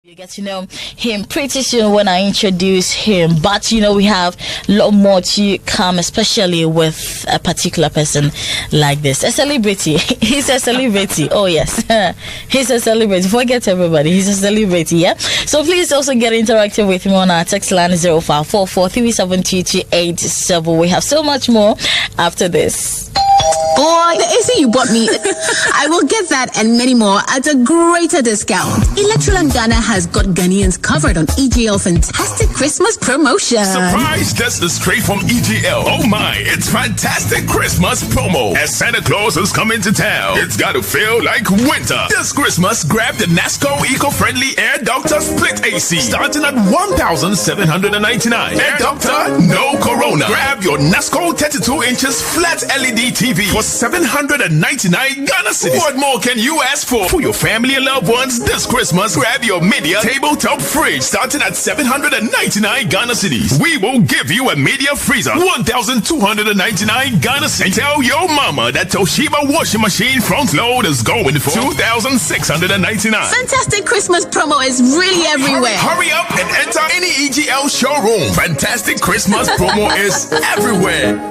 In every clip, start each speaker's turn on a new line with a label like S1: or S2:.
S1: You get to know him pretty soon when I introduce him. But we have a lot more to come, especially with a particular person like this. A celebrity. He's a celebrity. Oh, yes. He's a celebrity. Forget everybody. He's a celebrity, yeah? So please also get interactive with me on our text line 0544372287. We have so much more after this.
S2: Boy, the AC you bought me, I will get that and many more at a greater discount. Electroland Ghana has got Ghanaians covered on EGL Fantastic Christmas Promotion.
S3: Surprise! This is straight from EGL. Oh my, it's Fantastic Christmas Promo. As Santa Claus is coming to town, it's got to feel like winter. This Christmas, grab the NASCO Eco-Friendly Air Doctor Split AC, starting at $1,799. Air Doctor, no Corona. Grab your NASCO 32 inches flat LED TV for $799 Ghana cedis. What more can you ask for? For your family and loved ones this Christmas, grab your media tabletop fridge starting at $799 Ghana cedis. We will give you a media freezer, $1,299 Ghana cedis. Tell your mama that Toshiba washing machine front load is going for $2,699.
S2: Fantastic Christmas promo is really everywhere.
S3: Hurry up and enter any EGL showroom. Fantastic Christmas promo is everywhere.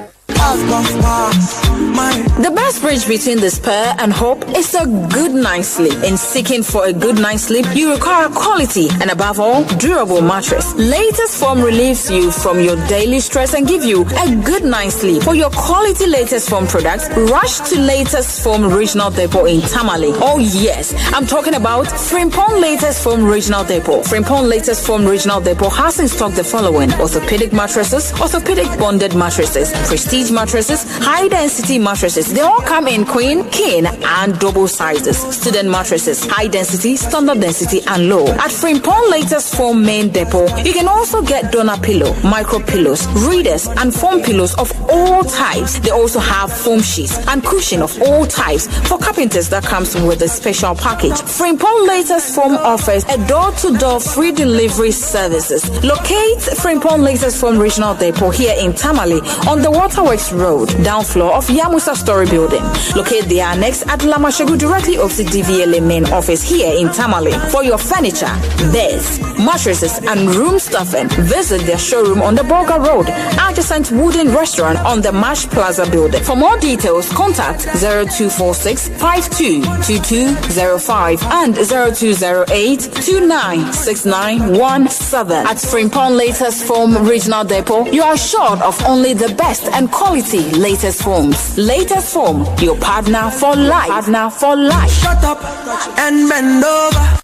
S4: The best bridge between despair and hope is a good night's sleep. In seeking for a good night's sleep, you require quality and above all, durable mattress. Latest Form relieves you from your daily stress and give you a good night's sleep. For your quality Latest Form products, rush to Latest Form Regional Depot in Tamale. Oh yes, I'm talking about Frimpong Latest Form Regional Depot. Frimpong Latest Form Regional Depot has in stock the following: orthopedic mattresses, orthopedic bonded mattresses, prestige mattresses, high density mattresses. They all come in queen, king, and double sizes. Student mattresses, high density, standard density, and low. At Frimpong Latest Foam Main Depot, you can also get donor pillow, micro pillows, readers, and foam pillows of all types. They also have foam sheets and cushion of all types. For carpenters, that comes with a special package. Frimpong Latest Foam offers a door-to-door free delivery services. Locate Frimpong Latest Foam Regional Depot here in Tamale on the Waterworks Road, down floor of Yamusa Story Building. Locate the annex at Lamashegu directly opposite DVLA main office here in Tamale. For your furniture, beds, mattresses, and room stuffing, visit their showroom on the Bolga Road, adjacent Wooden Restaurant on the Mash Plaza Building. For more details, contact 0246 522205 and 0208 296917. At Frimpong Latest Foam Regional Depot, you are assured of only the best and quality Latest Foams. Latest Foam, your partner for life. Partner for life.
S5: Shut up and bend over.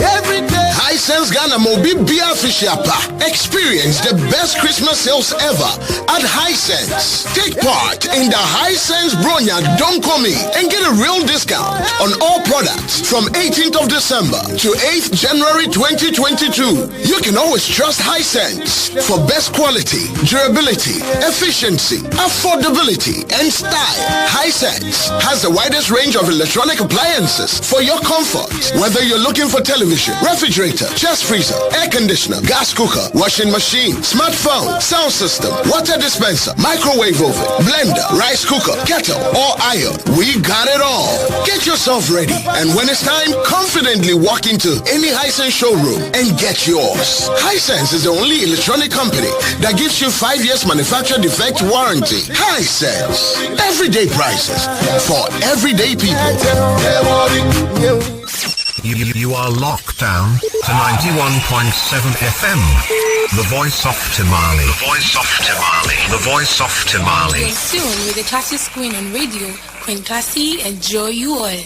S5: Every day.
S6: Hisense Ghana Mobi Bia Fishiapa. Experience the best Christmas sales ever at Hisense. Take part in the Hisense Bronya Don't Call Me and get a real discount on all products from 18th of December to 8th January 2022. You can always trust Hisense for best quality, durability, efficiency, affordability, and style. Hisense has the widest range of electronic appliances for your comfort. Whether you're looking for television, refrigerator, chest freezer, air conditioner, gas cooker, washing machine, smartphone, sound system, water dispenser, microwave oven, blender, rice cooker, kettle, or iron, we got it all. Get yourself ready, and when it's time, confidently walk into any Hisense showroom and get yours. Hisense is the only electronic company that gives you 5 years manufacturer defect warranty. Hisense, everyday prices for everyday people.
S7: You are locked down to 91.7 FM. The voice of Tamale. The voice of Tamale. The voice of Tamale.
S8: Soon with the classiest queen on radio, Queen Classy, enjoy you all.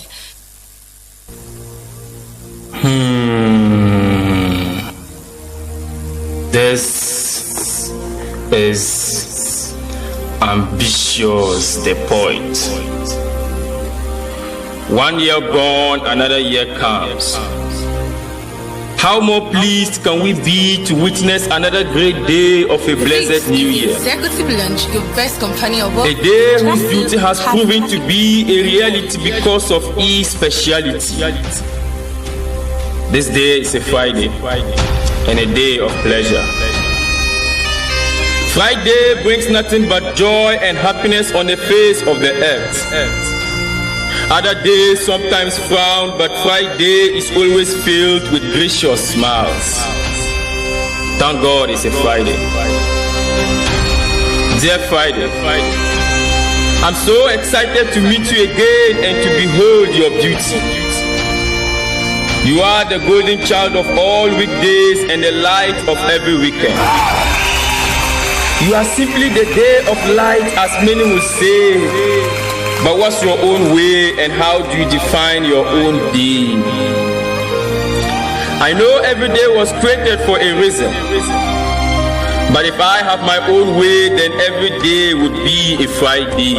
S9: This is ambitious, the point. 1 year gone, another year comes. How more pleased can we be to witness another great day of a blessed new year?
S8: Executive lunch, your best company of all.
S9: A day whose beauty has proven to be a reality because of its speciality. This day is a Friday and a day of pleasure. Friday brings nothing but joy and happiness on the face of the earth. Other days sometimes frown, but Friday is always filled with gracious smiles. Thank God it's a Friday. Dear Friday, I'm so excited to meet you again and to behold your beauty. You are the golden child of all weekdays and the light of every weekend. You are simply the day of light, as many will say. But what's your own way, and how do you define your own day? I know every day was created for a reason. But if I have my own way, then every day would be a Friday.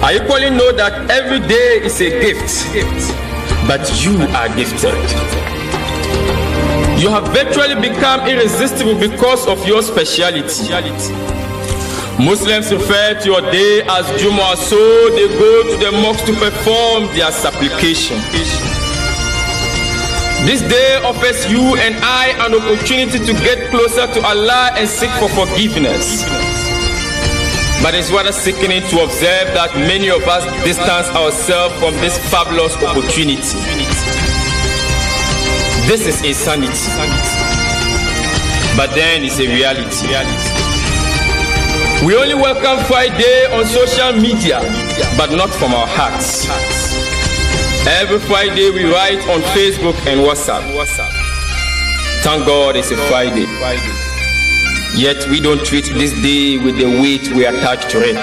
S9: I equally know that every day is a gift, but you are gifted. You have virtually become irresistible because of your speciality. Muslims refer to your day as Jumu'ah, so they go to the mosque to perform their supplication. This day offers you and I an opportunity to get closer to Allah and seek for forgiveness. But it's rather sickening to observe that many of us distance ourselves from this fabulous opportunity. This is insanity. But then it's a reality. We only welcome Friday on social media, but not from our hearts. Every Friday we write on Facebook and WhatsApp. Thank God it's a Friday. Yet we don't treat this day with the weight we attach to it.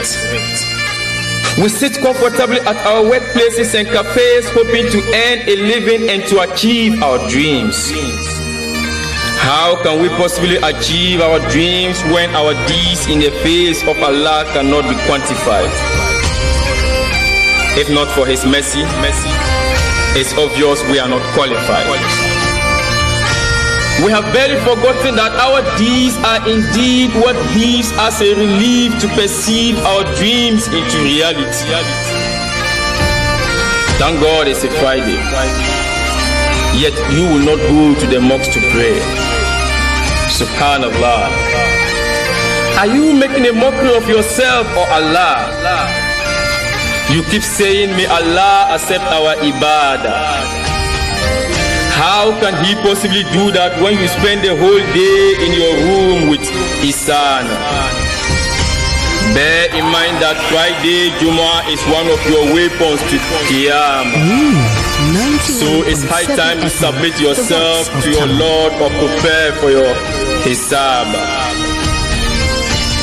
S9: We sit comfortably at our workplaces and cafes, hoping to earn a living and to achieve our dreams. How can we possibly achieve our dreams when our deeds in the face of Allah cannot be quantified? If not for His mercy, it's obvious we are not qualified. We have barely forgotten that our deeds are indeed what gives us a relief to perceive our dreams into reality. Thank God it's a Friday. Yet you will not go to the mosque to pray. Subhanallah. Are you making a mockery of yourself or Allah? You keep saying, may Allah accept our ibadah. How can He possibly do that when you spend the whole day in your room with Isan? Bear in mind that Friday Jumu'ah is one of your weapons to Qiyam. So it's high time you submit yourself to your Lord or prepare for your Hisab.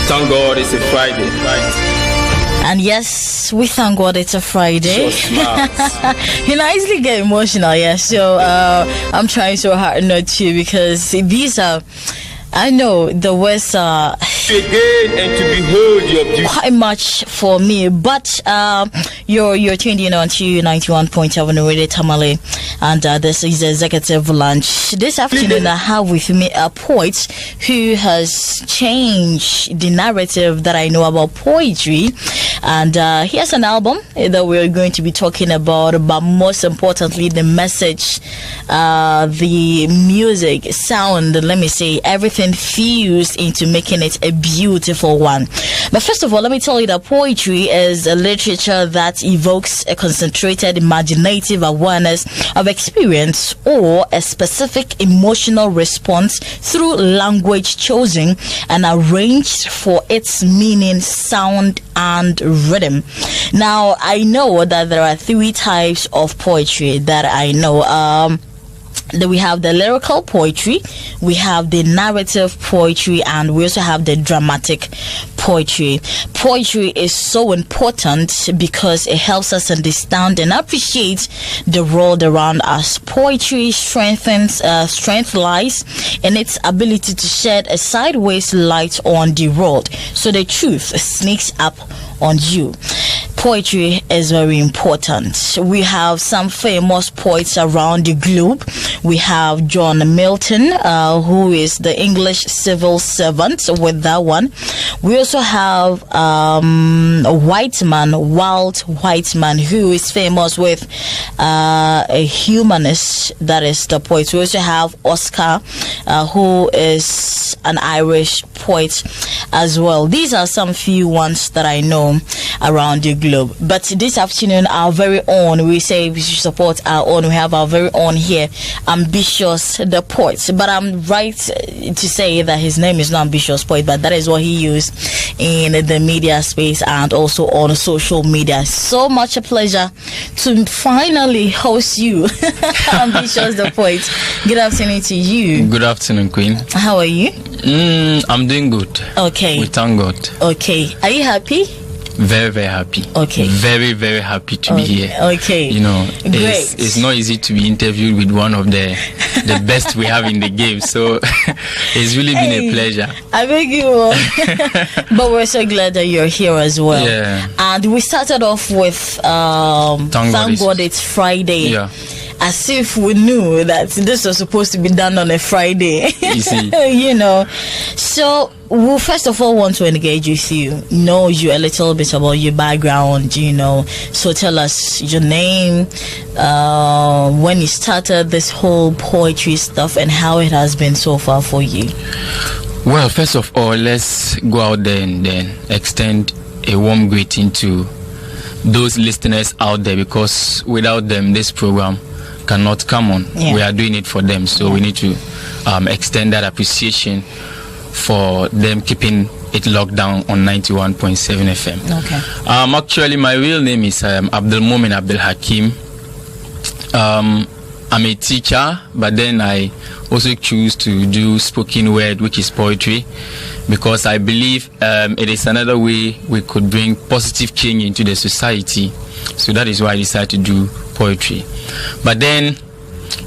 S9: Thank God it's a Friday.
S1: And yes, we thank God it's a Friday. You know, I easily get emotional, yeah. So I'm trying so hard not to, because these are, I know the words are
S9: again and to behold your beauty.
S1: Quite much for me, but you're tuned in on to 91.7 Radio Tamale, and this is the executive lunch. This afternoon I have with me a poet who has changed the narrative that I know about poetry, and he has an album that we're going to be talking about, but most importantly the message, the music, sound, let me say, everything fused into making it a beautiful one. But first of all, let me tell you that poetry is a literature that evokes a concentrated imaginative awareness of experience or a specific emotional response through language chosen and arranged for its meaning, sound, and rhythm. Now, I know that there are three types of poetry that I know. We have the lyrical poetry, we have the narrative poetry, and we also have the dramatic poetry. Poetry is so important because it helps us understand and appreciate the world around us. Poetry strength lies in its ability to shed a sideways light on the world, so the truth sneaks up on you. Poetry is very important. We have some famous poets around the globe. We have John Milton, who is the English civil servant, with that one. We also have Walt Whiteman, who is famous with a humanist, that is the poet. We also have Oscar, who is an Irish poet as well. These are some few ones that I know around the globe. Globe. But this afternoon, our very own, we say we should support our own. We have our very own here, Ambitious the Poet. But I'm right to say that his name is not Ambitious Poet, but that is what he used in the media space and also on social media. So much a pleasure to finally host you, Ambitious the Poet. Good afternoon to you.
S10: Good afternoon, Queen.
S1: How are you?
S10: I'm doing good.
S1: Okay.
S10: We thank God.
S1: Okay. Are you happy?
S10: Very, very happy.
S1: Okay.
S10: Very, very happy to be here.
S1: Okay.
S10: You know,
S1: Great.
S10: it's not easy to be interviewed with one of the best we have in the game. So it's really been a pleasure.
S1: I beg you. But we're so glad that you're here as well.
S10: Yeah.
S1: And we started off with Thank God It's Friday.
S10: Yeah.
S1: As if we knew that this was supposed to be done on a Friday.
S10: You see.
S1: You know. So we first of all want to engage with you, know you a little bit about your background, you know. So tell us your name, when you started this whole poetry stuff, and how it has been so far for you.
S10: Well, first of all, let's go out there and then extend a warm greeting to those listeners out there, because without them, this program cannot come on.
S1: Yeah.
S10: We are doing it for them, so we need to extend that appreciation for them keeping it locked down on 91.7 FM.
S1: Okay.
S10: Actually, my real name is Abdul Mumin Abdul Hakim. I'm a teacher, but then I also choose to do spoken word, which is poetry, because I believe it is another way we could bring positive change into the society. So that is why I decided to do poetry. But then,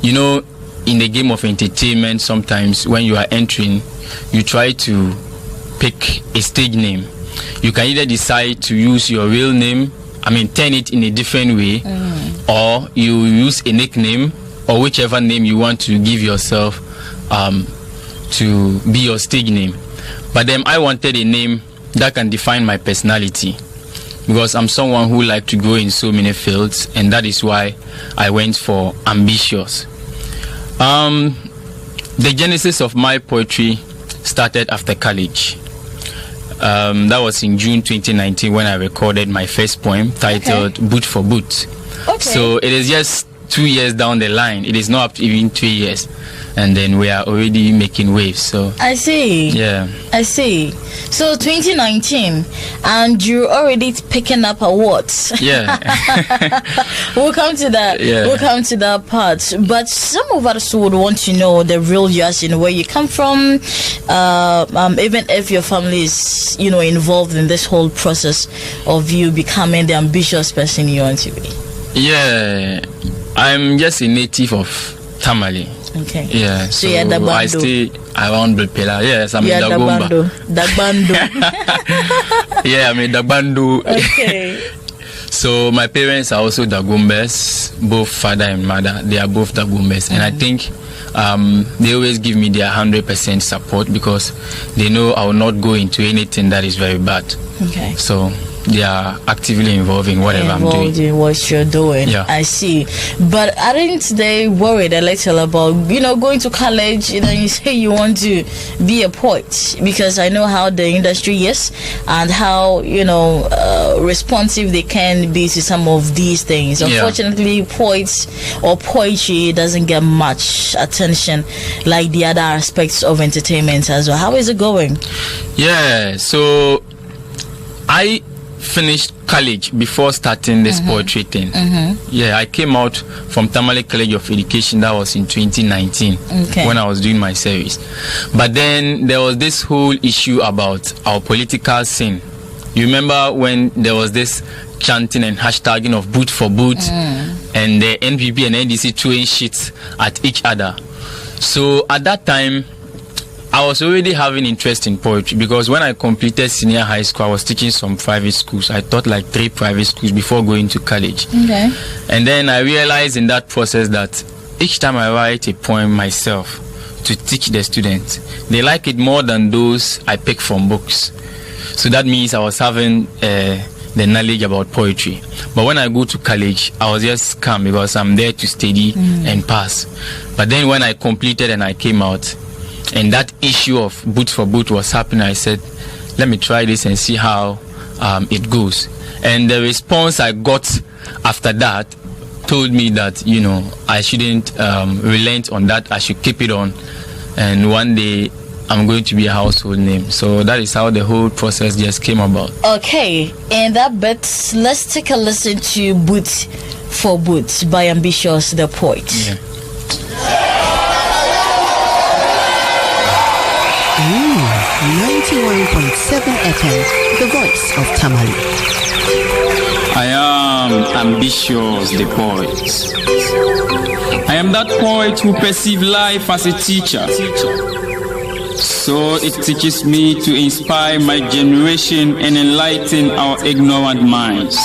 S10: you know, in the game of entertainment, sometimes when you are entering, you try to pick a stage name. You can either decide to use your real name, turn it in a different way, or you use a nickname, or whichever name you want to give yourself to be your stage name. But then I wanted a name that can define my personality, because I'm someone who likes to grow in so many fields, and that is why I went for Ambitious. The genesis of my poetry started after college. That was in June 2019 when I recorded my first poem titled Boot for Boot.
S1: Okay.
S10: So it is just 2 years down the line. It is not up to even 3 years. And then we are already making waves. So
S1: I see.
S10: Yeah.
S1: I see. So 2019, and you're already picking up awards.
S10: Yeah.
S1: We'll come to that.
S10: Yeah.
S1: We'll come to that part. But some of us would want to know the real you, as you know, where you come from, even if your family is, you know, involved in this whole process of you becoming the ambitious person you want to be.
S10: Yeah. I'm just a native of Tamale.
S1: Okay.
S10: Yeah, so
S1: Dagbandu.
S10: I stay around Bilpela. Yes, I'm in
S1: Dagbandu.
S10: Dagomba. Yeah, I'm in Dagbandu.
S1: Okay.
S10: So my parents are also Dagombes, both father and mother. They are both Dagombes, and I think they always give me their 100% support, because they know I will not go into anything that is very bad.
S1: Okay.
S10: So they are actively involved in whatever I'm doing.
S1: In what you're doing.
S10: Yeah.
S1: I see. But aren't they worried a little about, you know, going to college, you know, you say you want to be a poet? Because I know how the industry is and how, you know, responsive they can be to some of these things. Unfortunately, poets or poetry doesn't get much attention like the other aspects of entertainment as well. How is it going?
S10: Yeah, so I finished college before starting this poetry thing. Yeah, I came out from Tamale College of Education. That was in 2019 when I was doing my service. But then there was this whole issue about our political scene. You remember when there was this chanting and hashtagging of boot for boot, and the NPP and NDC throwing shit at each other. So at that time, I was already having interest in poetry, because when I completed senior high school, I was teaching some private schools. I taught like 3 private schools before going to college.
S1: Okay.
S10: And then I realized in that process that each time I write a poem myself to teach the students, they like it more than those I pick from books. So that means I was having the knowledge about poetry. But when I go to college, I was just calm, because I'm there to study and pass. But then when I completed and I came out, and that issue of boot for boot was happening, I said, let me try this and see how it goes. And the response I got after that told me that, you know, I shouldn't relent on that. I should keep it on. And one day I'm going to be a household name. So that is how the whole process just came about.
S1: Okay, in that bit, let's take a listen to Boot for Boot by Ambitious the Poet.
S10: Yeah.
S2: 91.7 FM, the voice of Tamale.
S9: I am Ambitious the Poet. I am that poet who perceives life as a teacher. So it teaches me to inspire my generation and enlighten our ignorant minds.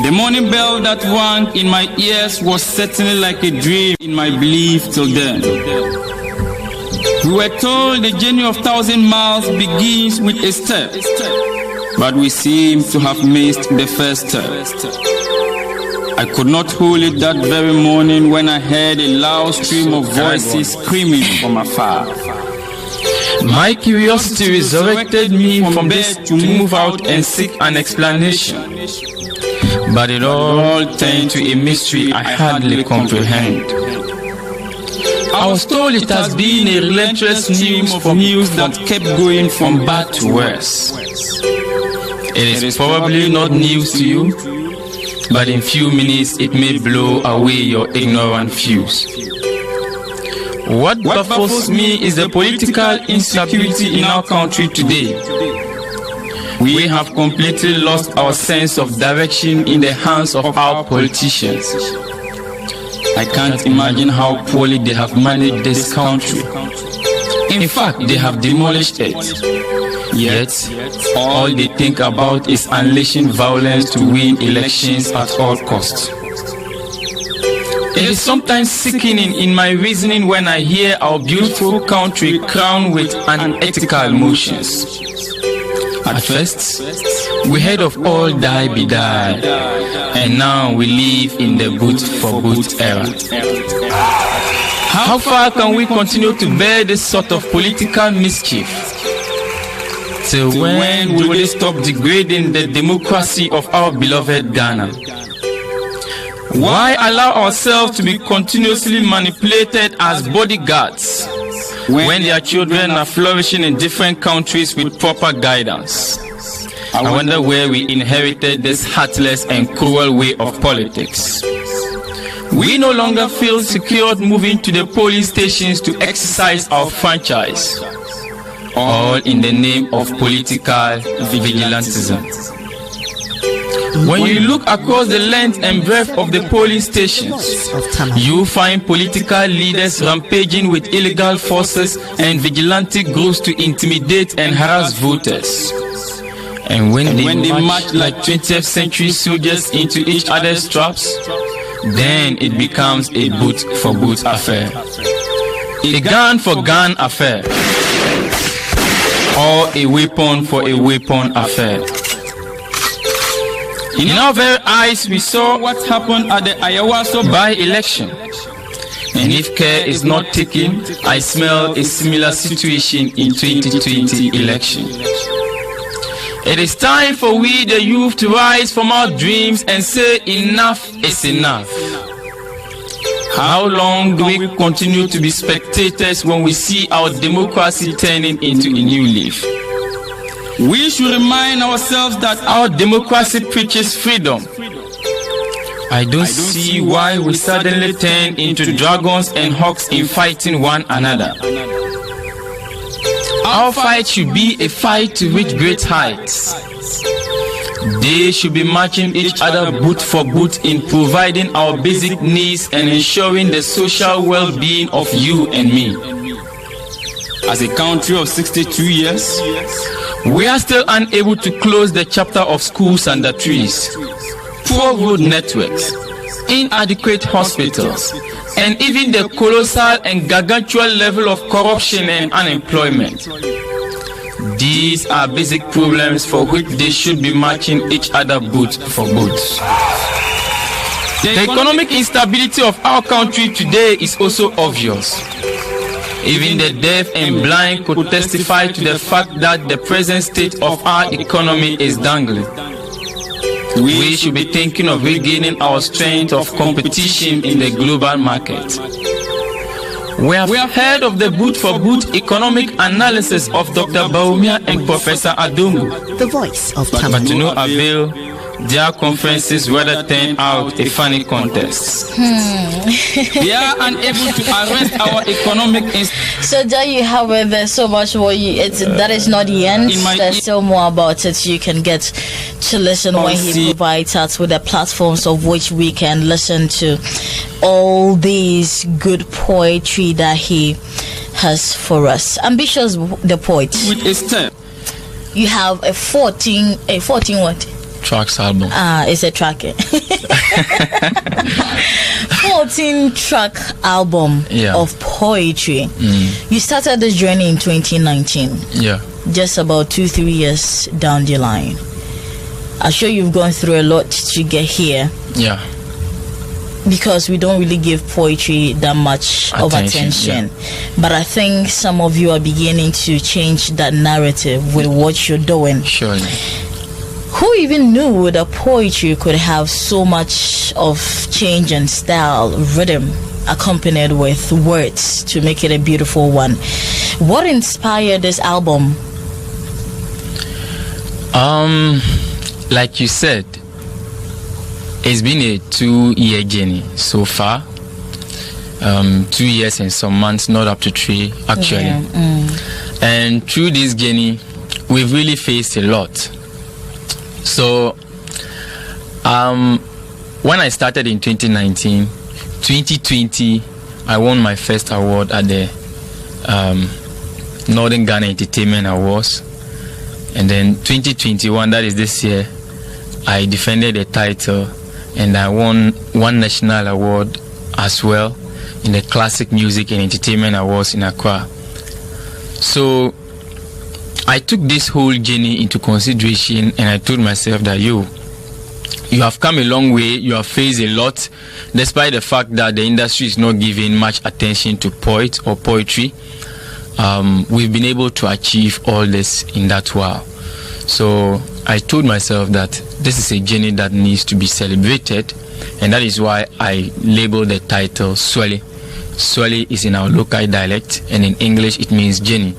S9: The morning bell that rang in my ears was certainly like a dream in my belief till then. We were told the journey of 1,000 miles begins with a step, but we seem to have missed the first step. I could not hold it that very morning when I heard a loud stream of voices screaming from afar.
S10: My curiosity resurrected me from this to move out and seek an explanation. But it all turned to a mystery I hardly comprehend. I was told it has been a relentless news that kept going from bad to worse. It is probably not news to you, but in few minutes it may blow away your ignorant views. What baffles me is the political instability in our country today. We have completely lost our sense of direction in the hands of our politicians. I can't imagine how poorly they have managed this country. In fact, they have demolished it. Yet, all they think about is unleashing violence to win elections at all costs. It is sometimes sickening in my reasoning when I hear our beautiful country crowned with unethical motions. At first, we heard of all die be die, and now we live in the boot for boot era. How far can we continue to bear this sort of political mischief? Till when will they stop degrading the democracy of our beloved Ghana? Why allow ourselves to be continuously manipulated as bodyguards when their children are flourishing in different countries with proper guidance? I wonder where we inherited this heartless and cruel way of politics. We no longer feel secured moving to the police stations to exercise our franchise, all in the name of political vigilantism. When you look across the length and breadth of the polling stations, you find political leaders rampaging with illegal forces and vigilante groups to intimidate and harass voters. And when they march like 20th century soldiers into each other's traps, then it becomes a boot for boot affair, a gun for gun affair, or a weapon for a weapon affair. In our very eyes, we saw what happened at the Ayawaso by-election. And if care is not taken, I smell a similar situation in 2020 election. It is time for we, the youth, to rise from our dreams and say enough is enough. How long do we continue to be spectators when we see our democracy turning into a new leaf? We should remind ourselves that our democracy preaches freedom. I don't see why we suddenly turn into dragons and hawks in fighting one another. Our fight should be a fight to reach great heights. They should be matching each other boot for boot in providing our basic needs and ensuring the social well-being of you and me. As a country of 62 years, we are still unable to close the chapter of schools under trees, poor road networks, inadequate hospitals, and even the colossal and gargantuan level of corruption and unemployment. These are basic problems for which they should be matching each other boot for boot. The economic instability of our country today is also obvious. Even the deaf and blind could testify to the fact that the present state of our economy is dangling. We should be thinking of regaining our strength of competition in the global market. We have heard of the boot for boot economic analysis of Dr. Baumia and Professor Adungu.
S2: The voice of
S10: But to no avail, their conferences rather turn out a funny contest. We are unable to arrest our economic
S1: So there you have it. There's so much more. That is not the end. There's still more about it. You can get to listen when he provides us with the platforms of which we can listen to all these good poetry that he has for us. Ambitious the poet.
S10: With a step.
S1: You have a 14 what?
S10: Tracks album.
S1: It's a track. 14 track album of poetry. You started this journey in 2019.
S10: Yeah.
S1: Just about 2-3 years down the line. I'm sure you've gone through a lot to get here.
S10: Yeah.
S1: Because we don't really give poetry that much of attention.
S10: Yeah.
S1: But I think some of you are beginning to change that narrative with what you're doing.
S10: Surely.
S1: Who even knew that poetry could have so much of change and style, rhythm, accompanied with words to make it a beautiful one? What inspired this album?
S10: Like you said, it's been a 2-year journey so far. 2 years and some months, not up to 3 actually. And through this journey, we've really faced a lot. So when I started in 2020, I won my first award at the Northern Ghana Entertainment Awards. And then 2021, that is this year, I defended the title and I won one national award as well in the Classic Music and Entertainment Awards in Accra. So I took this whole journey into consideration and I told myself that you have come a long way, you have faced a lot, despite the fact that the industry is not giving much attention to poets or poetry. We've been able to achieve all this in that while. So I told myself that this is a journey that needs to be celebrated, and that is why I labeled the title Swale. Swale is in our local dialect, and in English it means journey,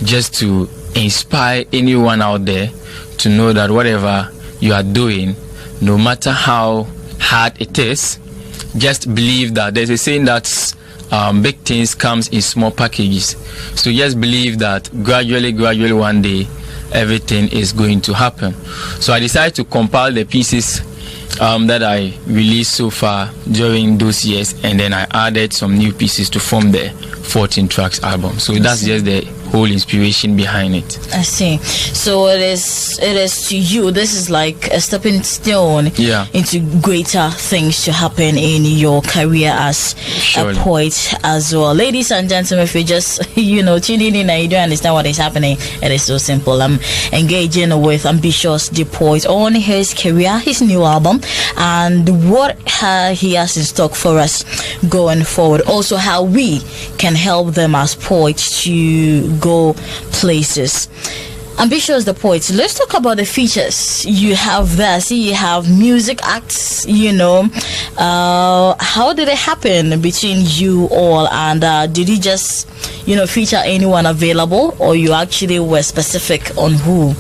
S10: just to inspire anyone out there to know that whatever you are doing, no matter how hard it is, just believe that there's a saying that big things comes in small packages. So just believe that gradually one day everything is going to happen. So I decided to compile the pieces that I released so far during those years, and then I added some new pieces to form the 14 tracks album. So that's just the whole inspiration behind it.
S1: I see. So it is to you, this is like a stepping stone into greater things to happen in your career as a poet as well. Ladies and gentlemen, if you just tuning in and you don't understand what is happening, it is so simple. I'm engaging with Ambitious the Poet on his career, his new album, and what he has in stock for us going forward. Also how we can help them as poets to go places. Ambitious the Poet, let's talk about the features you have there. See, you have music acts, how did it happen between you all, and did you just feature anyone available, or you actually were specific on who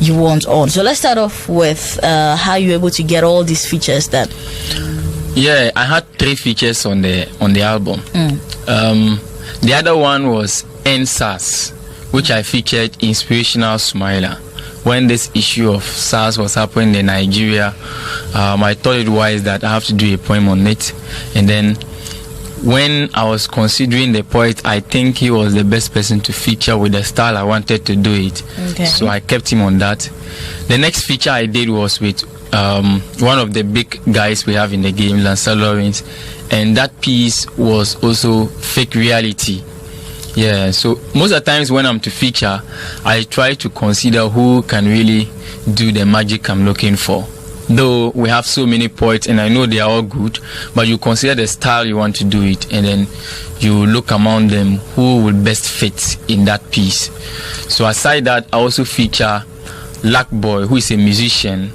S1: you want on? So let's start off with how you were able to get all these features then.
S10: Yeah, I had 3 features on the album. The other one was NSAS, which I featured Inspirational Smiler. When this issue of SARS was happening in Nigeria, I thought it wise that I have to do a poem on it. And then when I was considering the poet, I think he was the best person to feature with the style I wanted to do it. Okay. So I kept him on that. The next feature I did was with one of the big guys we have in the game, Lancer Lawrence, and that piece was also fake reality. Yeah, so most of the times when I'm to feature, I try to consider who can really do the magic I'm looking for. though we have so many poets and I know they are all good, but you consider the style you want to do it, and then you look among them who will best fit in that piece. So aside that, I also feature Lack Boy, who is a musician,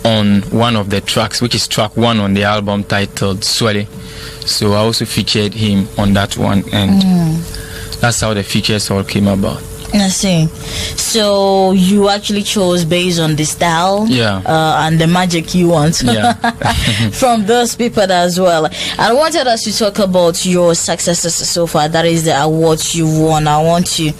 S10: on one of the tracks, which is track 1 on the album titled Swale. So I also featured him on that one, and that's how the features all came about.
S1: I see. So you actually chose based on the style, and the magic you want from those people as well. I wanted us to talk about your successes so far. That is the awards you won. I want to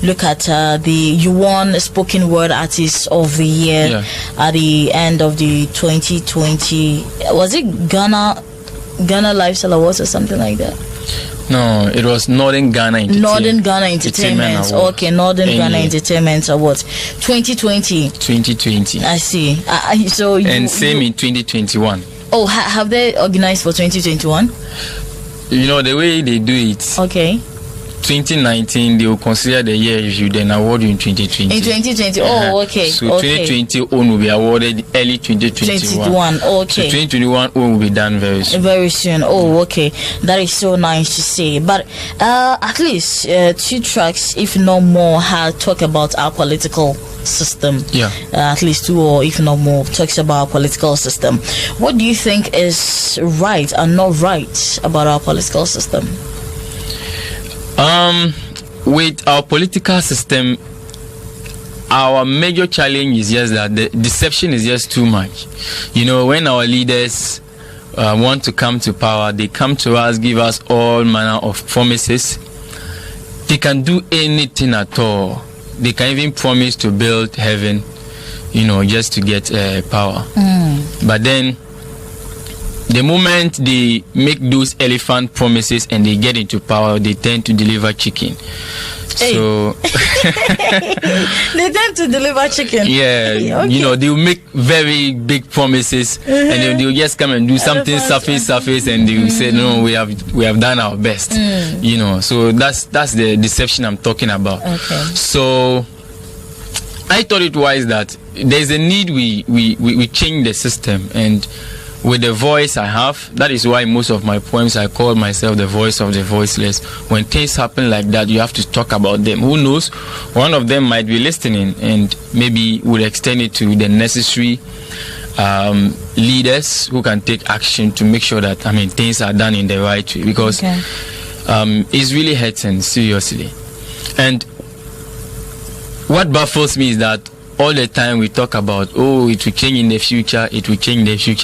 S1: look at you won Spoken Word Artist of the Year at the end of the 2020. Was it Ghana Lifestyle Awards or something like that?
S10: No, it was Northern Ghana Entertainment.
S1: Northern Ghana Entertainment. Okay, Northern Ghana Entertainment Awards. 2020.
S10: 2020.
S1: I see.
S10: Same in 2021.
S1: Oh, have they organized for 2021?
S10: You know, the way they do it.
S1: Okay.
S10: 2019, they will consider the year review, then award you in 2020.
S1: In 2020, oh, okay.
S10: So 2020 own will be awarded early 2021.
S1: Okay.
S10: So 2021 own will be done very soon.
S1: Very soon. Oh, okay. That is so nice to see. But at least 2 tracks, if not more, talk about our political system. At least 2 or if not more talks about our political system. What do you think is right and not right about our political system?
S10: With our political system, our major challenge is just that the deception is just too much. You know, when our leaders want to come to power, they come to us, give us all manner of promises. They can do anything at all. They can even promise to build heaven, you know, just to get power. But then, the moment they make those elephant promises and they get into power, they tend to deliver chicken. So
S1: they tend to deliver chicken.
S10: Okay. You know, they will make very big promises and then they will just come and do something surface, and they will say, no, we have done our best. You know, so that's the deception I'm talking about.
S1: Okay.
S10: So I thought it wise that there's a need we change the system, and with the voice I have, that is why most of my poems I call myself the voice of the voiceless. When things happen like that, you have to talk about them. Who knows, one of them might be listening and maybe would extend it to the necessary leaders who can take action to make sure that things are done in the right way, because it's really hurting, seriously. And what baffles me is that all the time we talk about, it will change in the future,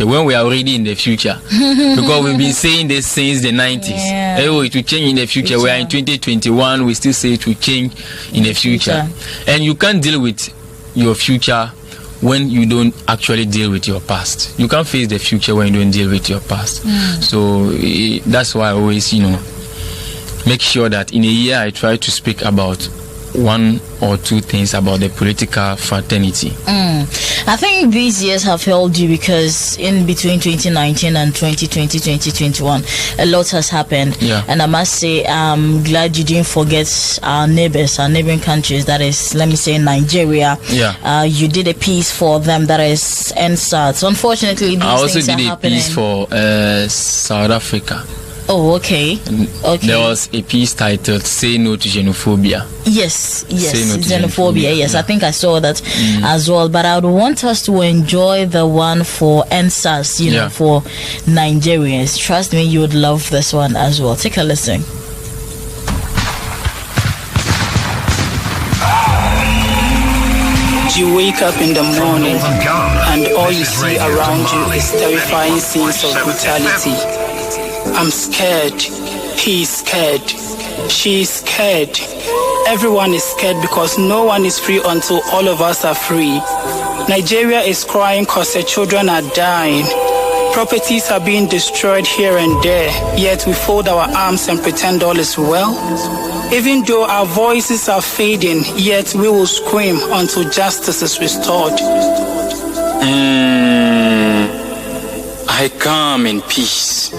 S10: when we are already in the future. Because we've been saying this since the 90s. It will change in the future. We are in 2021, we still say it will change in the future. And you can't deal with your future when you don't actually deal with your past. You can't face the future when you don't deal with your past. So that's why I always, make sure that in a year I try to speak about 1 or 2 things about the political fraternity.
S1: I think these years have helped you, because in between 2019 and 2020, 2021, a lot has happened. And I must say, I'm glad you didn't forget our neighbors, our neighboring countries, that is, let me say, Nigeria. You did a piece for them, that is NSAT. Unfortunately, these
S10: I also
S1: things
S10: did
S1: are
S10: a
S1: happening.
S10: piece for South Africa.
S1: Oh, okay.
S10: There was a piece titled "Say No to Xenophobia."
S1: Yes,
S10: Say No to
S1: xenophobia. Yes, I think I saw that as well. But I would want us to enjoy the one for NSAS, for Nigerians. Trust me, you would love this one as well. Take a listen.
S11: You wake up in the morning and all you see around you is terrifying scenes of brutality. I'm scared. He's scared. She's scared. Everyone is scared because no one is free until all of us are free. Nigeria is crying because the children are dying. Properties are being destroyed here and there, yet we fold our arms and pretend all is well. Even though our voices are fading, yet we will scream until justice is restored.
S9: I come in peace.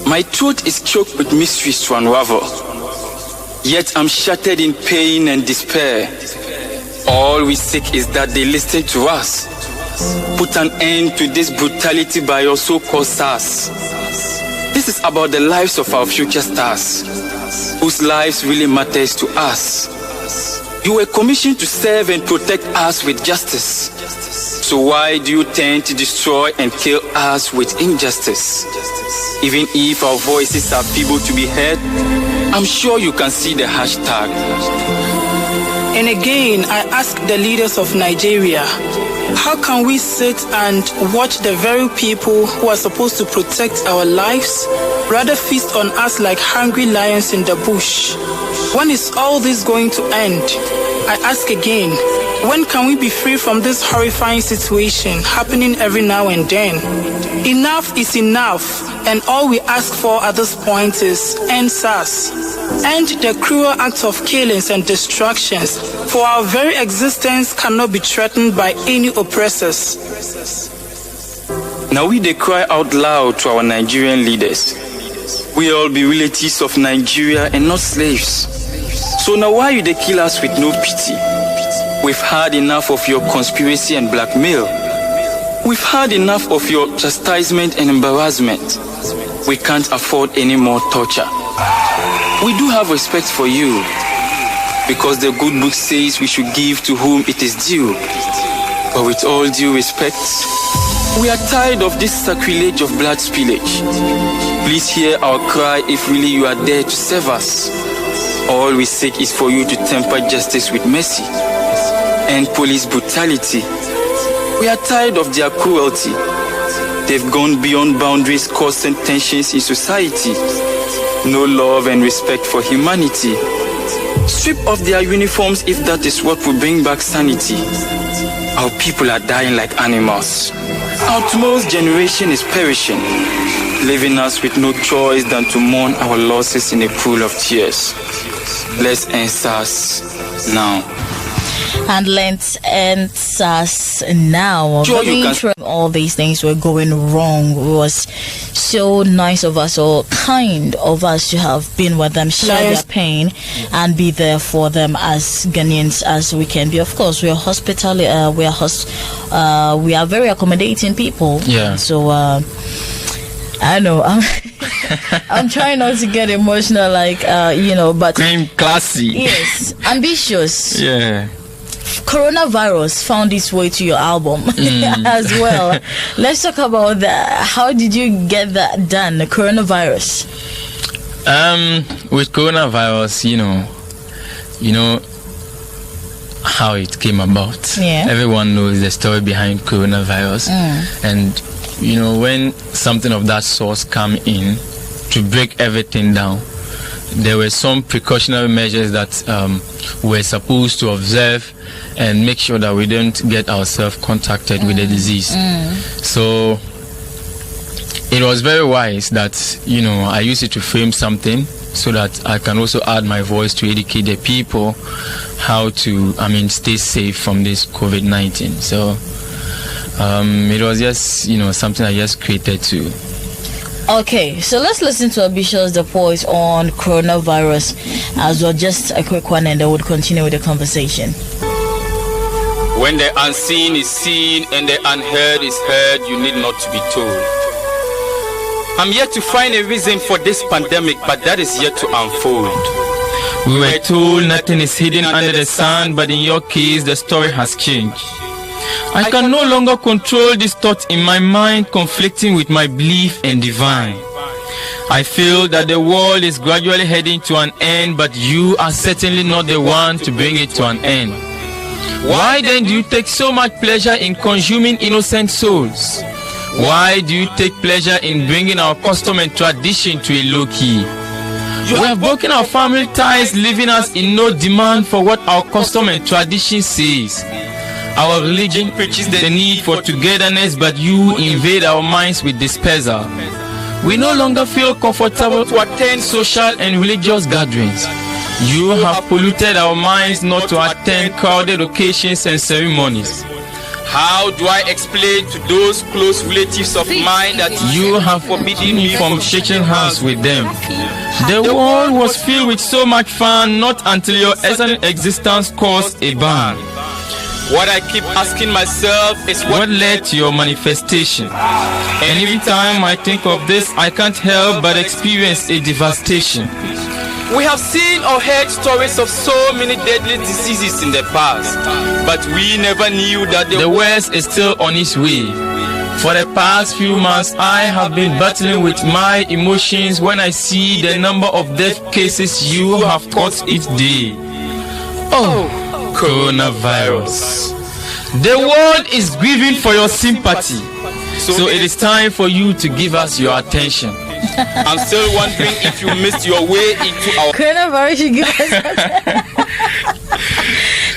S9: My truth is choked with mysteries to unravel, yet I'm shattered in pain and despair. All we seek is that they listen to us, Put an end to this brutality by your so-called SARS. This is about the lives of our future stars, whose lives really matters to us. You were commissioned to serve and protect us with justice. So why do you tend to destroy and kill us with injustice? Even if our voices are feeble to be heard, I'm sure you can see the hashtag.
S11: And again, I ask the leaders of Nigeria, how can we sit and watch the very people who are supposed to protect our lives rather feast on us like hungry lions in the bush? When is all this going to end? I ask again, when can we be free from this horrifying situation happening every now and then? Enough is enough, and all we ask for at this point is end SARS. End the cruel acts of killings and destructions, for our very existence cannot be threatened by any oppressors.
S9: Now we they cry out loud to our Nigerian leaders. We all be relatives of Nigeria and not slaves. So now why you they kill us with no pity? We've had enough of your conspiracy and blackmail. We've had enough of your chastisement and embarrassment. We can't afford any more torture. We do have respect for you, because the good book says we should give to whom it is due. But with all due respect, we are tired of this sacrilege of blood spillage. Please hear our cry if really you are there to serve us. All we seek is for you to temper justice with mercy and police brutality. We are tired of their cruelty. They've gone beyond boundaries, causing tensions in society. No love and respect for humanity. Strip off their uniforms if that is what will bring back sanity. Our people are dying like animals. Our tomorrow's generation is perishing, leaving us with no choice than to mourn our losses in a pool of tears. Let's end SARS now.
S1: And let's end SARS now. All these things were going wrong. It was so nice of us, or kind of us, to have been with them, share their pain, and be there for them as Ghanaians as we can be. Of course, we are we are very accommodating people.
S10: Yeah.
S1: So I know I'm trying not to get emotional, but
S10: Queen Classy.
S1: Yes, ambitious.
S10: Yeah.
S1: Coronavirus found its way to your album as well. Let's talk about that. How did you get that done, the coronavirus?
S10: With coronavirus, you know how it came about.
S1: Yeah.
S10: Everyone knows the story behind coronavirus. And when something of that source come in to break everything down, there were some precautionary measures that we're supposed to observe and make sure that we don't get ourselves contacted with the disease. So it was very wise that I used it to frame something so that I can also add my voice to educate the people how to stay safe from this COVID-19. So it was just something I just created to.
S1: Okay, so let's listen to Ambitious the Poet on coronavirus as well. Just a quick one, and then we'll continue with the conversation.
S9: When the unseen is seen and the unheard is heard, you need not to be told. I'm yet to find a reason for this pandemic, but that is yet to unfold.
S10: We were told nothing is hidden under the sun, but in your case, the story has changed. I can no longer control this thought in my mind, conflicting with my belief and divine. I feel that the world is gradually heading to an end, but you are certainly not the one to bring it to an end. Why then do you take so much pleasure in consuming innocent souls? Why do you take pleasure in bringing our custom and tradition to a low key? We have broken our family ties, leaving us in no demand for what our custom and tradition says. Our religion preaches the need for togetherness, but you invade our minds with dispersal. We no longer feel comfortable to attend social and religious gatherings. You have polluted our minds not to attend crowded occasions and ceremonies.
S9: How do I explain to those close relatives of mine that
S10: you have forbidden me from shaking hands with them? The world was filled with so much fun, not until your excellent existence caused a ban.
S9: What I keep asking myself is what led to your manifestation. And every time I think of this, I can't help but experience a devastation. We have seen or heard stories of so many deadly diseases in the past, but we never knew that the worst is still on its way. For the past few months, I have been battling with my emotions when I see the number of death cases you have caught each day. Oh, coronavirus. The world is grieving for your sympathy, so it is time for you to give us your attention. I'm still wondering if you missed your way into our
S1: coronavirus. You give us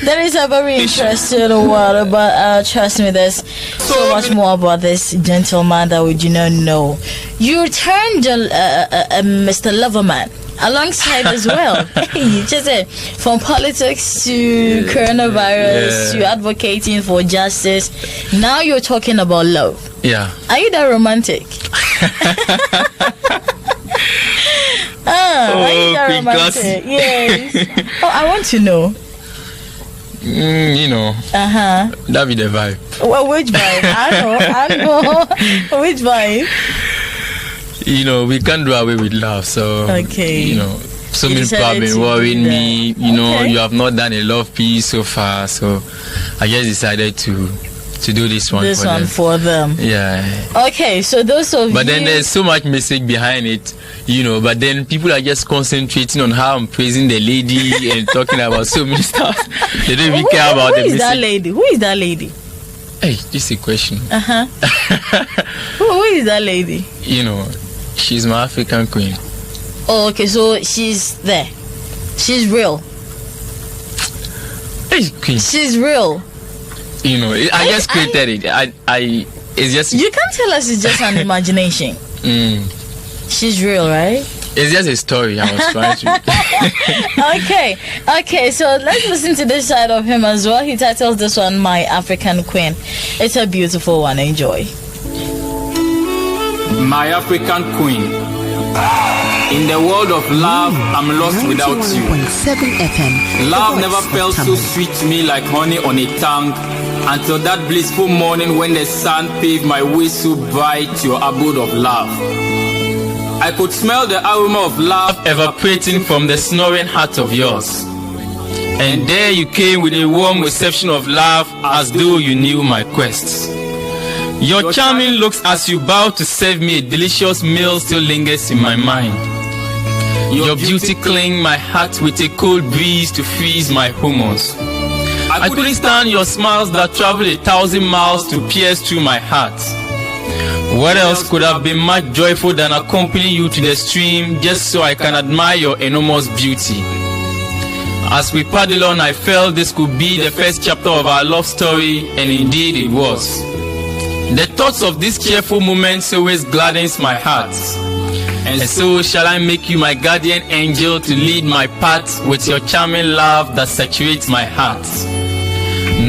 S1: that is a very interesting word, but trust me, there's so much more about this gentleman that we do not know. You turned Mr. Loverman alongside as well. You just said from politics to coronavirus to advocating for justice. Now you're talking about love.
S10: Yeah.
S1: Are you that romantic? Are you that romantic? Yes. Oh, I want to know.
S10: You know. That be the vibe.
S1: Well, which vibe? I know. Which vibe?
S10: You know, we can't do away with love, so you know, so many people have been worrying me. You know, you have not done a love piece so far, so I just decided to do this one.
S1: For them.
S10: Yeah.
S1: Okay, so those of
S10: but then there's so much message behind it, you know. But then people are just concentrating on how I'm praising the lady and talking about so many stuff. They don't even care about the message.
S1: Who is that lady?
S10: Hey, this is a question.
S1: Who is that lady?
S10: You know, she's my African queen.
S1: Oh, okay, so she's there. She's real.
S10: Hey, queen.
S1: She's real.
S10: You know, I just created it. It's just.
S1: You can't tell us it's just an imagination. She's real, right?
S10: It's just a story I was trying to.
S1: Okay. So let's listen to this side of him as well. He titles this one "My African Queen." It's a beautiful one. Enjoy.
S9: My African Queen. In the world of love, I'm lost without you.
S2: FM,
S9: love never felt so sweet to me like honey on a tongue until that blissful morning when the sun paved my way so bright to your abode of love. I could smell the aroma of love evaporating from the snoring heart of yours. And there you came with a warm reception of love as though you knew my quest. Your charming looks as you bow to serve me a delicious meal still lingers in my mind. Your beauty cling my heart with a cold breeze to freeze my hormones. I couldn't stand your smiles that traveled 1,000 miles to pierce through my heart. What else could have been much joyful than accompanying you to the stream just so I can admire your enormous beauty? As we paddled on, I felt this could be the first chapter of our love story, and indeed it was. The thoughts of these cheerful moments always gladdens my heart. And so shall I make you my guardian angel to lead my path with your charming love that saturates my heart.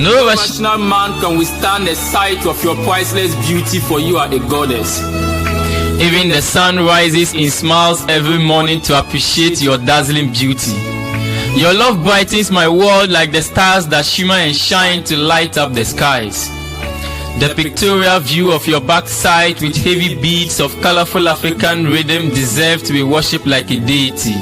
S9: No rational man can withstand the sight of your priceless beauty, for you are a goddess. Even the sun rises in smiles every morning to appreciate your dazzling beauty. Your love brightens my world like the stars that shimmer and shine to light up the skies. The pictorial view of your backside with heavy beads of colorful African rhythm deserves to be worshipped like a deity.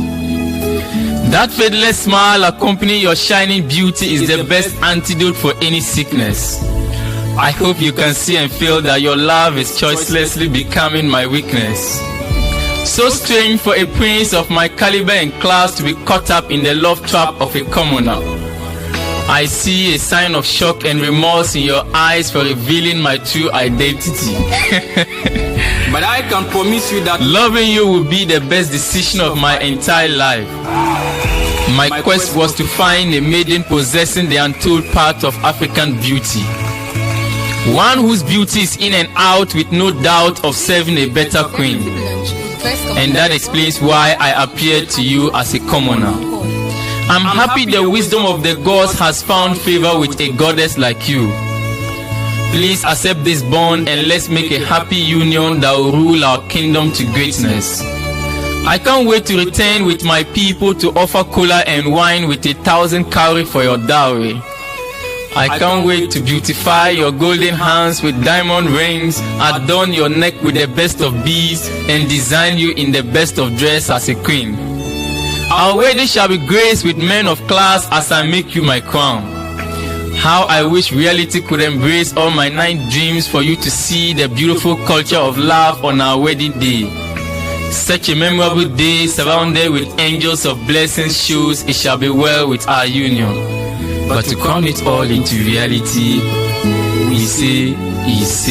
S9: That fadeless smile accompanying your shining beauty is the best antidote for any sickness. I hope you can see and feel that your love is choicelessly becoming my weakness. So strange for a prince of my caliber and class to be caught up in the love trap of a commoner. I see a sign of shock and remorse in your eyes for revealing my true identity. But I can promise you that loving you will be the best decision of my entire life. My quest was to find a maiden possessing the untold part of African beauty. One whose beauty is in and out with no doubt of serving a better queen. And that explains why I appeared to you as a commoner. I'm happy the wisdom of the gods has found favor with a goddess like you. Please accept this bond and let's make a happy union that will rule our kingdom to greatness. I can't wait to return with my people to offer cola and wine with 1,000 cowrie for your dowry.
S10: I can't wait to beautify your golden hands with diamond rings, adorn your neck with the best of beads, and design you in the best of dress as a queen. Our wedding shall be graced with men of class as I make you my crown. How I wish reality could embrace all my 9 dreams for you to see the beautiful culture of love on our wedding day. Such a memorable day surrounded with angels of blessings shows it shall be well with our union. But to crown it all into reality, we say, as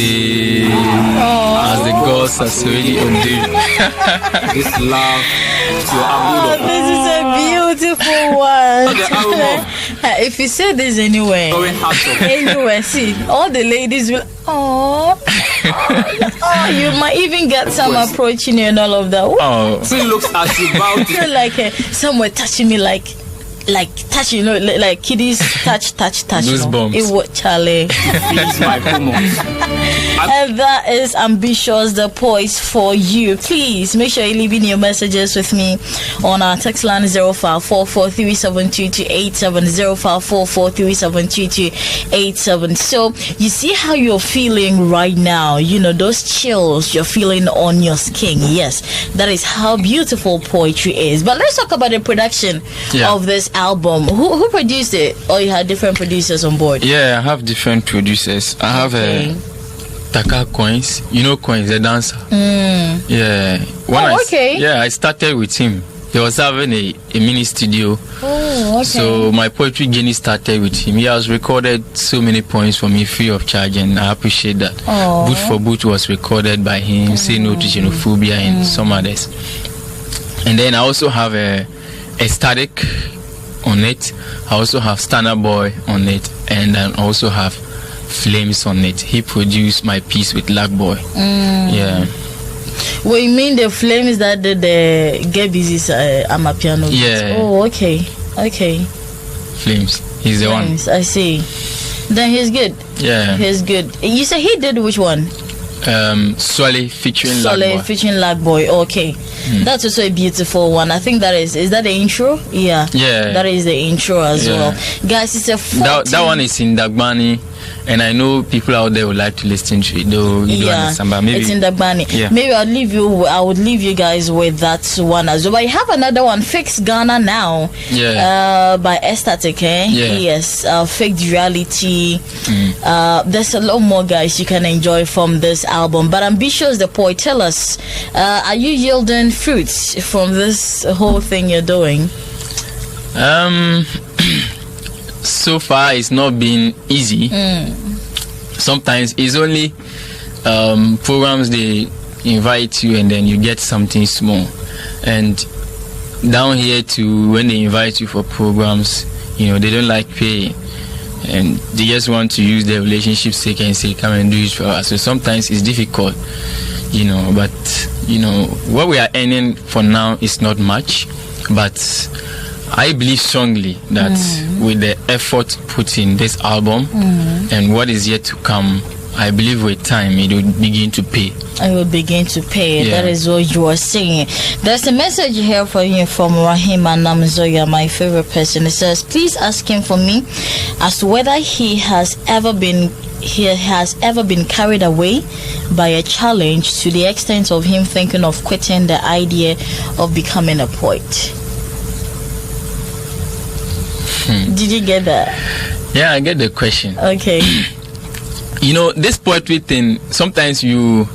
S10: the gods are already ordained. This love to our
S1: This is a beautiful one. If you say this anywhere, see, all the ladies will, you might even get some approaching you and all of that.
S10: She looks as you about
S1: to like someone touching me like touch, like kiddies touch.
S10: Those bombs.
S1: It was Charlie. And that is Ambitious, the poise for you. Please make sure you leave in your messages with me on our text line 0544372287, 0544372287. So you see how you're feeling right now. Those chills you're feeling on your skin. Yes, that is how beautiful poetry is. But let's talk about the production of this album. Who produced it? Or you had different producers on board?
S10: Yeah, I have different producers. I have Taka Coins. Coins, the dancer. Yeah. I started with him. He was having a mini studio. So my poetry journey started with him. He has recorded so many poems for me free of charge, and I appreciate that. Boot for Boot was recorded by him. Say No to Xenophobia and some others. And then I also have a Static on it. I also have Standard Boy on it, and I also have Flames on it. He produced my piece with Black Boy. Yeah.
S1: Well, you mean the Flames that did the Get Busy Amapiano?
S10: Yeah.
S1: Oh, okay.
S10: Flames. He's the one.
S1: I see. Then he's good.
S10: Yeah.
S1: He's good. You say he did which one?
S10: Swale featuring
S1: Black Boy. Okay. That's also a beautiful one. I think that is that the intro? Yeah. That is the intro as well. Guys, it's a
S10: that one is in Dagbani, and I know people out there would like to listen to it, though you don't understand, but maybe
S1: it's in Dagbani. Maybe I would leave you guys with that one as well. But I have another one, Fix Ghana Now, by Estatic. Yes, Fake Reality. There's a lot more, guys, you can enjoy from this album. But Ambitious the Poet, tell us, are you yielding fruits from this whole thing you're doing?
S10: So far it's not been easy. Sometimes it's only programs they invite you and then you get something small, and down here too, when they invite you for programs, they don't like paying, and they just want to use their relationship sake and say come and do it for us. So sometimes it's difficult, but what we are earning for now is not much, but I believe strongly that with the effort put in this album and what is yet to come, I believe with time it will begin to pay.
S1: I will begin to pay. That is what you are saying. There's a message here for you from Rahima Namzoya, my favorite person. It says, please ask him for me as to whether he has ever been carried away by a challenge to the extent of him thinking of quitting the idea of becoming a poet. Did you get that?
S10: Yeah, I get the question.
S1: Okay.
S10: This poetry thing, sometimes you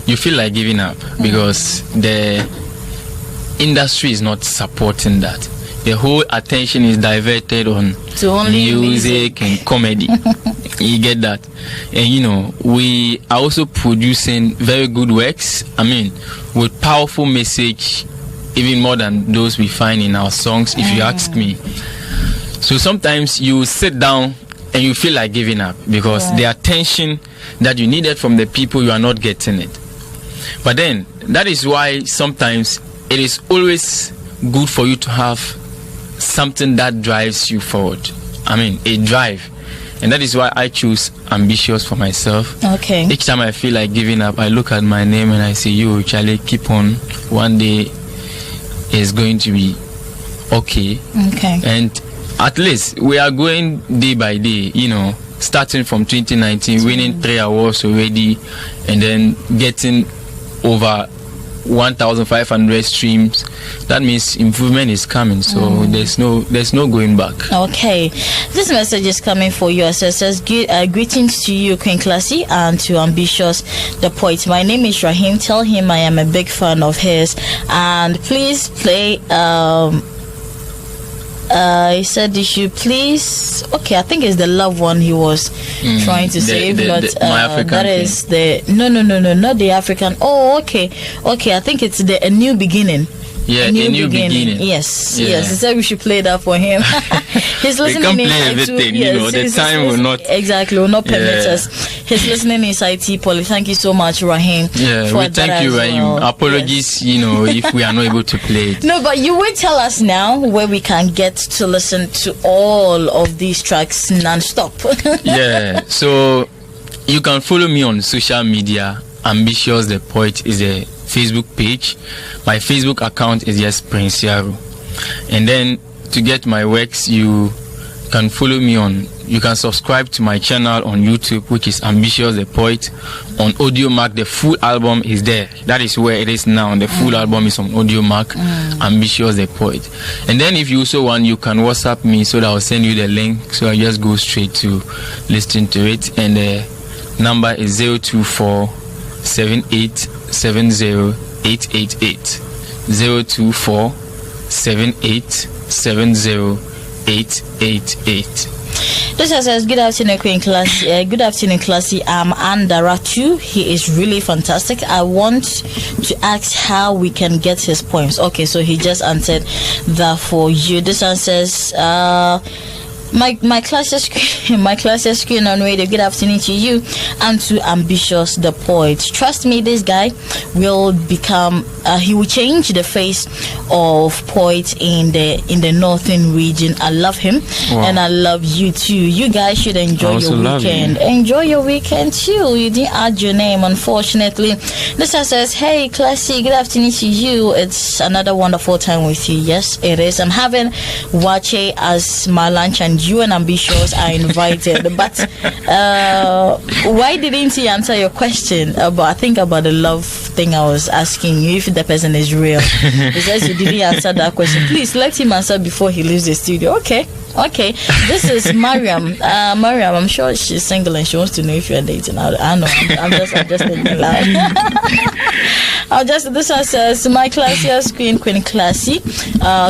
S10: feel like giving up because the industry is not supporting that. The whole attention is diverted on music and comedy. You get that? And we are also producing very good works, with powerful message, even more than those we find in our songs, if you ask me. So sometimes you sit down and you feel like giving up because the attention that you needed from the people, you are not getting it. But then that is why sometimes it is always good for you to have something that drives you forward. A drive. And that is why I choose Ambitious for myself.
S1: Okay.
S10: Each time I feel like giving up, I look at my name and I say, yo, Charlie, keep on. One day it's going to be okay.
S1: Okay.
S10: And At least we are going day by day, starting from 2019, winning 3 awards already, and then getting over 1,500 streams. That means improvement is coming, so there's no going back.
S1: Okay, this message is coming for you. It says greetings to you, Queen Classy, and to Ambitious the Poet. My name is Rahim. Tell him I am a big fan of his, and please play he said you should please. Okay, I think it's the love one he was trying to save, but
S10: My African
S1: that
S10: thing.
S1: is the no, not the African. Oh, okay. I think it's a new beginning.
S10: Yeah, a new beginning.
S1: Yes,
S10: Yeah.
S1: yes. He said we should play that for him. He's
S10: We
S1: listening
S10: can't play
S1: inside
S10: everything,
S1: too.
S10: the time will not.
S1: Exactly, will not permit
S10: Yeah.
S1: us. He's listening inside T-Poly. Thank you so much, Rahim.
S10: Yeah,
S1: for
S10: we thank
S1: that
S10: you,
S1: as
S10: Rahim.
S1: well.
S10: Apologies, if we are not able to play it.
S1: No, but you will tell us now where we can get to listen to all of these tracks non-stop.
S10: Yeah, so you can follow me on social media. Ambitious the Poet is a Facebook page. My Facebook account is just Prince Yaro. And then to get my works, you can follow me you can subscribe to my channel on YouTube, which is Ambitious the Poet. On Audio Mark, the full album is there. That is where it is now. The full album is on Audio Mark, Ambitious the Poet. And then if you also want, you can WhatsApp me so that I'll send you the link. So I just go straight to listen to it. And the number is 024 7870-888. 024-7870-888.
S1: This says, good afternoon, Queen Classy. Good afternoon, Classy. I'm Andaratu. He is really fantastic. I want to ask how we can get his poems. Okay, so he just answered that for you. This one says, my classic screen on radio. Good afternoon to you and to Ambitious the Poet. Trust me, this guy will become he will change the face of poets in the northern region. I love him. Wow. And I love you too. You guys should enjoy your weekend. Enjoy your weekend too. You didn't add your name, unfortunately. This one says, hey Classy, good afternoon to you. It's another wonderful time with you. Yes, it is. I'm having wache as my lunch, and you and Ambitious are invited. But why didn't he answer your question about the love thing I was asking you, if the person is real? He says you didn't answer that question. Please let him answer before he leaves the studio. Okay. This is Mariam. Mariam, I'm sure she's single and she wants to know if you're dating. I know. I'm just thinking loud. This one says, my classiest Queen Classy.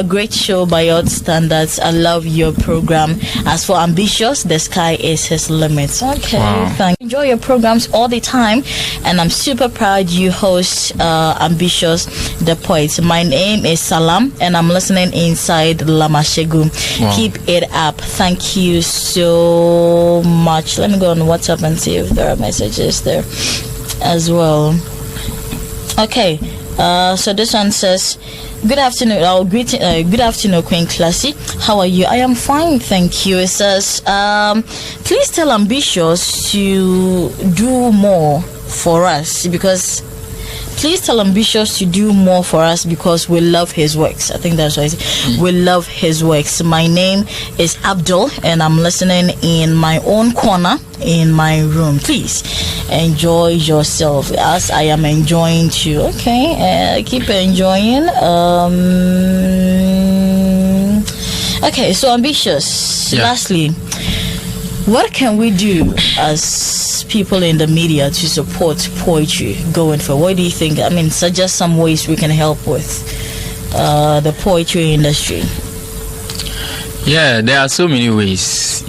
S1: Great show by your standards. I love your program. As for Ambitious, the sky is his limit. Okay, thank you. Enjoy your programs all the time, and I'm super proud you host Ambitious the Poet. My name is Salam, and I'm listening inside Lamashegu. Keep it up. Thank you so much. Let me go on WhatsApp and see if there are messages there as well. Okay, so this one says, good afternoon. Good afternoon, Queen Classy. How are you? I am fine, thank you. It says, please tell Ambitious to do more for us because we love his works. I think that's right. We love his works. My name is Abdul, and I'm listening in my own corner in my room. Please enjoy yourself as I am enjoying too. Okay, keep enjoying. Okay, so Ambitious.
S10: Yeah.
S1: Lastly, what can we do as people in the media to support poetry going forward? What do you think? I mean, suggest some ways we can help with the poetry industry.
S10: Yeah, there are so many ways,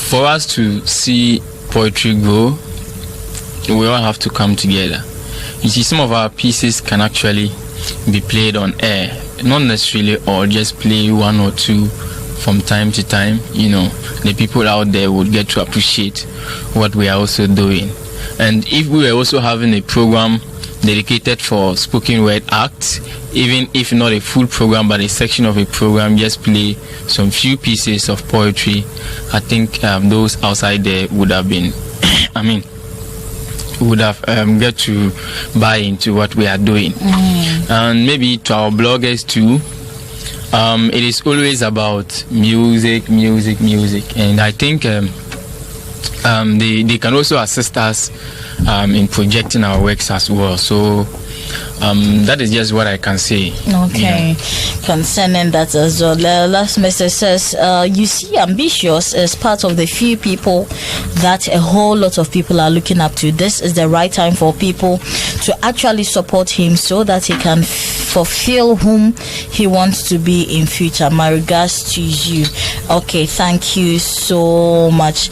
S10: for us to see poetry grow, we all have to come together. You see, some of our pieces can actually be played on air, not necessarily or just play one or two from time to time. The people out there would get to appreciate what we are also doing. And if we were also having a program dedicated for spoken word acts, even if not a full program but a section of a program, just play some few pieces of poetry, I think those outside there would have been get to buy into what we are doing. And maybe to our bloggers too, it is always about music, and I think they can also assist us in projecting our works as well. So that is just what I can say.
S1: Okay, concerning that as well. The last message says, you see, Ambitious is part of the few people that a whole lot of people are looking up to. This is the right time for people to actually support him so that he can fulfill whom he wants to be in future. My regards to you. Okay, thank you so much.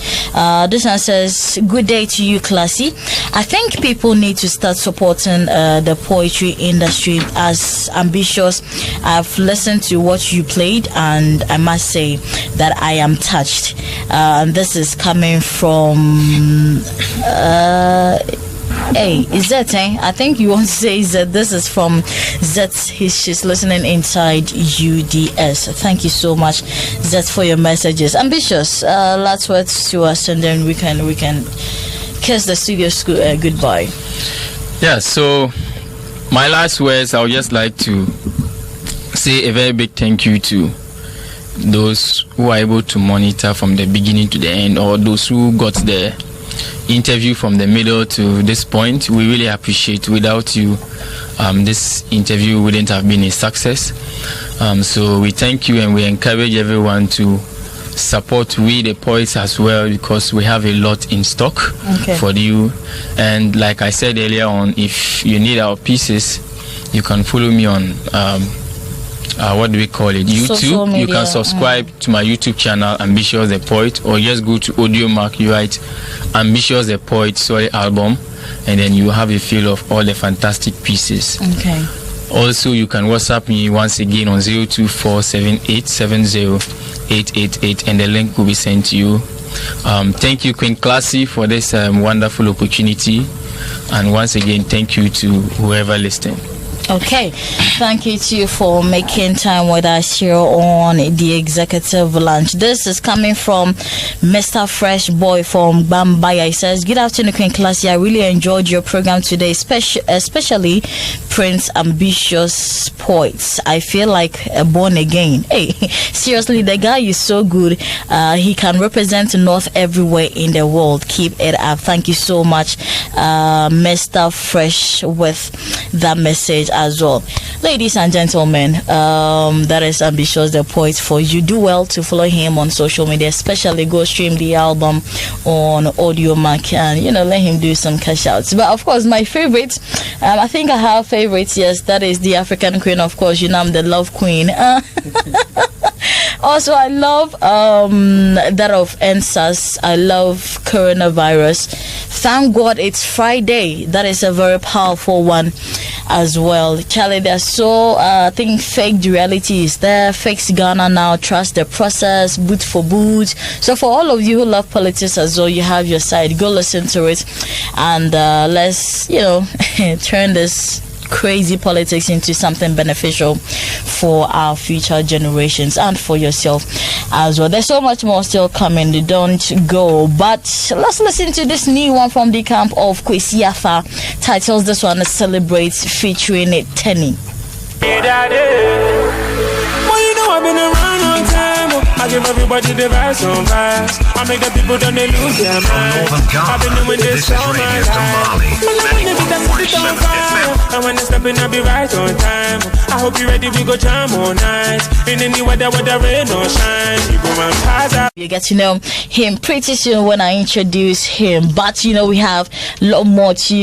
S1: This one says, good day to you, Classy. I think people need to start supporting the poetry industry as Ambitious. I've listened to what you played and I must say that I am touched. This is coming from hey, is that I think you want to say that this is from Zet. She's listening inside UDS. Thank you so much, Zet, for your messages. Ambitious, last words to us, and then we can kiss the studio school goodbye.
S10: Yeah, so my last words, I would just like to say a very big thank you to those who are able to monitor from the beginning to the end, or those who got the interview from the middle to this point. We really appreciate. Without you, this interview wouldn't have been a success. So we thank you, and we encourage everyone to support We the Poets as well, because we have a lot in stock for you. And like I said earlier on, if you need our pieces, you can follow me on what do we call it, YouTube. You can subscribe to my YouTube channel, Ambitious the Poet, or just go to Audio Mark, you write Ambitious the Poet album, and then you have a feel of all the fantastic pieces. Also, you can WhatsApp me once again on 02478708888, and the link will be sent to you. Thank you, Queen Classy, for this wonderful opportunity, and once again, thank you to whoever listened.
S1: Okay, thank you to you for making time with us here on the Executive Lunch. This is coming from Mr. Fresh Boy from Bambaya. He says, good afternoon, Queen Classy. I really enjoyed your program today, especially Prince Ambitious Poets. I feel like born again. Hey, seriously, the guy is so good. He can represent North everywhere in the world. Keep it up. Thank you so much, Mr. Fresh, with that message as well. Ladies and gentlemen, that is Ambitious the Poet for you. Do well to follow him on social media, especially go stream the album on Audio Mac, and let him do some cash outs. But of course, my favorite, I think I have favorites, yes, that is the African Queen. Of course, I'm the Love Queen. Also, I love that of NSAS. I love coronavirus. Thank God it's Friday. That is a very powerful one as well. Charlie, there's so I think fake reality is there. Fakes Ghana now. Trust the process. Boot for boot. So for all of you who love politics as well, you have your side. Go listen to it, and let's turn this crazy politics into something beneficial for our future generations and for yourself as well. There's so much more still coming. Don't go. But let's listen to this new one from the camp of Kwesi Afa. Titles this one Celebrates, featuring Tenny.
S5: I've been around long time. I give everybody the vibes on vibes. I make the people don't they lose their mind. I've been doing this all my life. And when I step in, I'll be right on time. I hope you're ready, we go jam all night. In any weather, whether rain or shine, you go and pass out.
S1: You get to know him pretty soon when I introduce him. But we have a lot more to